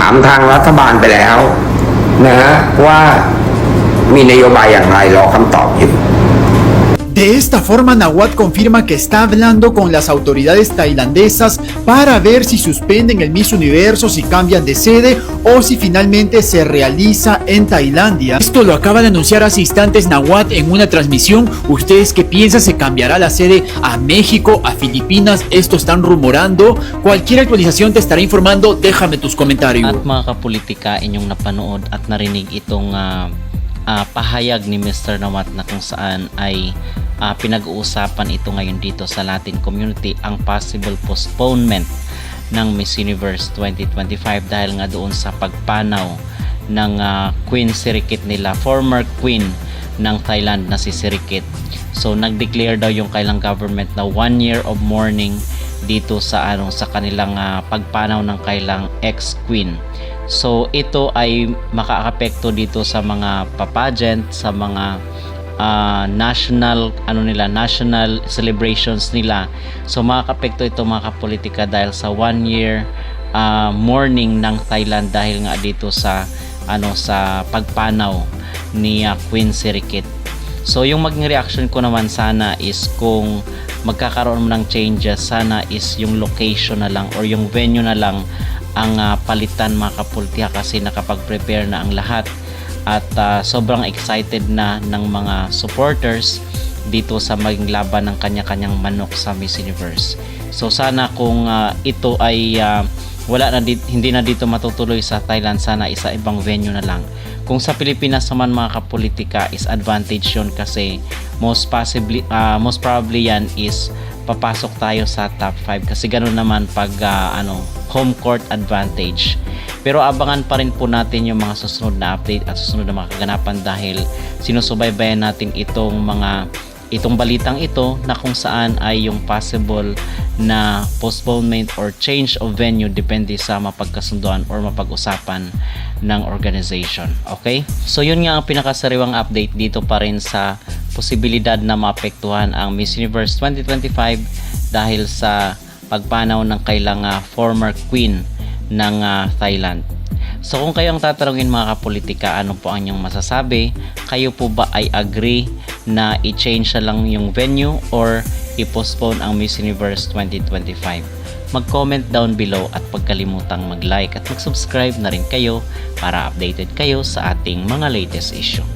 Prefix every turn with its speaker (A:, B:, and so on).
A: ามทางรัฐบาลไปแล้วนะว่ามีนโยบายอย่างไรรอคำตอบอยู่
B: De esta forma, Nawat confirma que está hablando con las autoridades tailandesas para ver si suspenden el Miss Universo, si cambian de sede o si finalmente se realiza en Tailandia. Esto lo acaba de anunciar hace instantes Nawat en una transmisión. ¿Ustedes qué piensan? ¿Se cambiará la sede a México, a Filipinas? Esto están rumorando. Cualquier actualización te estará informando. Déjame tus comentarios.
C: At mga kapolitika, inyong napanood at narinig itong pahayag ni Mr. Nawat na kung saan ay pinag-uusapan ito ngayon dito sa Latin community, ang possible postponement ng Miss Universe 2025 dahil nga doon sa pagpanaw ng Queen Sirikit nila, former queen ng Thailand na si Sirikit. So nag-declare daw yung kailang government na 1 year of mourning dito sa sa kanilang pagpanaw ng kailang ex-queen. So ito ay makaapekto dito sa mga pageant, sa mga national national celebrations nila. So makakapekto ito mga kapolitika dahil sa 1 year mourning ng Thailand dahil nga dito sa sa pagpanaw ni Queen Sirikit. So yung maging reaction ko naman sana is kung magkakaroon ng changes, sana is yung location na lang or yung venue na lang ang palitan mga kapolitika kasi nakapag-prepare na ang lahat at sobrang excited na ng mga supporters dito sa maging laban ng kanya-kanyang manok sa Miss Universe. So sana kung ito ay hindi na dito matutuloy sa Thailand, sana isa ibang venue na lang. Kung sa Pilipinas naman mga kapolitika is advantage yun kasi most probably yan is papasok tayo sa top 5 kasi ganoon naman pag home court advantage. Pero abangan pa rin po natin yung mga susunod na update at susunod na mga kaganapan dahil sinusubaybayan natin itong balitang ito na kung saan ay yung possible na postponement or change of venue depende sa mapagkasunduan or mapag-usapan ng organization. Okay? So yun nga ang pinakasariwang update dito pa rin sa posibilidad na maapektuhan ang Miss Universe 2025 dahil sa pagpanaw ng kailang former queen ng Thailand. So kung kayo ang tatanungin mga kapolitika, ano po ang inyong masasabi? Kayo po ba ay agree na i-change na lang yung venue or i-postpone ang Miss Universe 2025? Mag-comment down below at pagkalimutang mag-like at mag-subscribe na rin kayo para updated kayo sa ating mga latest issue.